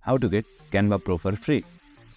How to get Canva Pro for free.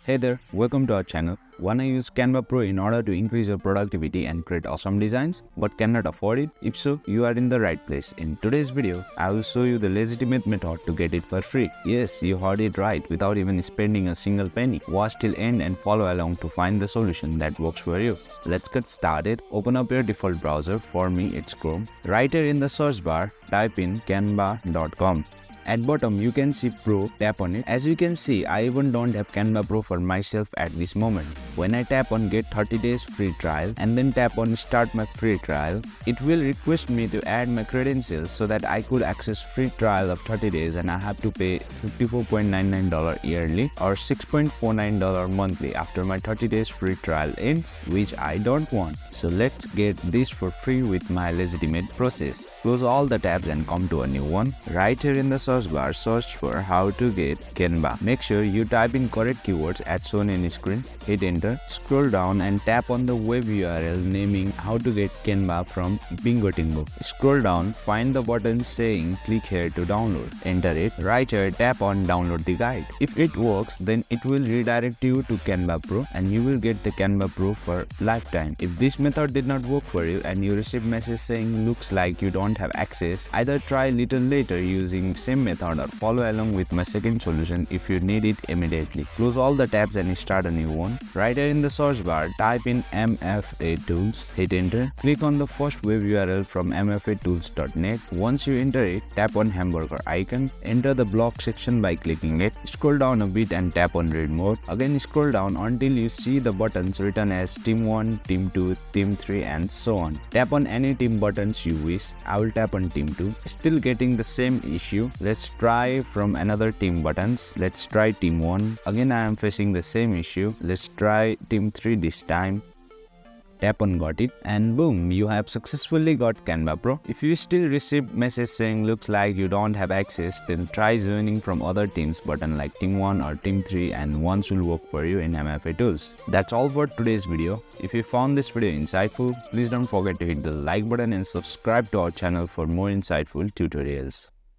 Hey there, welcome to our channel. Wanna use Canva Pro in order to increase your productivity and create awesome designs but cannot afford it? If so, you are in the right place. In today's video, I will show you the legitimate method to get it for free. Yes, you heard it right, without even spending a single penny. Watch till end and follow along to find the solution that works for you. Let's get started. Open up your default browser. For me, it's Chrome. Right here in the search bar, type in canva.com. At bottom, you can see Pro, tap on it. As you can see, I even don't have Canva Pro for myself at this moment. When I tap on Get 30 days free trial and then tap on Start my free trial, it will request me to add my credentials so that I could access free trial of 30 days and I have to pay $54.99 yearly or $6.49 monthly after my 30 days free trial ends, which I don't want. So let's get this for free with my legitimate process. Close all the tabs and come to a new one. Right here in the search bar, search for how to get Canva. Make sure you type in correct keywords as shown in the screen. Hit enter, scroll down and tap on the web URL naming how to get Canva from Bingo Tingo. Scroll down, find the button saying click here to download. Enter it. Right here, tap on download the guide. If it works, then it will redirect you to Canva Pro and you will get the Canva Pro for lifetime. If this method did not work for you and you receive message saying looks like you don't have access, either try little later using same method or follow along with my second solution if you need it immediately. Close all the tabs and start a new one. Right here in the search bar, type in MFA tools, hit enter, click on the first web URL from mfatools.net. Once you enter it, tap on hamburger icon, enter the block section by clicking it, scroll down a bit and tap on read more. Again scroll down until you see the buttons written as team 1, team 2, team 3 and so on. Tap on any team buttons you wish. I will tap on team 2. Still getting the same issue. Let's try from another team buttons. Let's try team 1. Again I am facing the same issue. Let's try team 3 this time. Tap on got it and boom, you have successfully got Canva Pro. If you still receive message saying looks like you don't have access, then try joining from other teams button like team 1 or team 3 and ones will work for you in MFA tools. That's all for today's video. If you found this video insightful, please don't forget to hit the like button and subscribe to our channel for more insightful tutorials.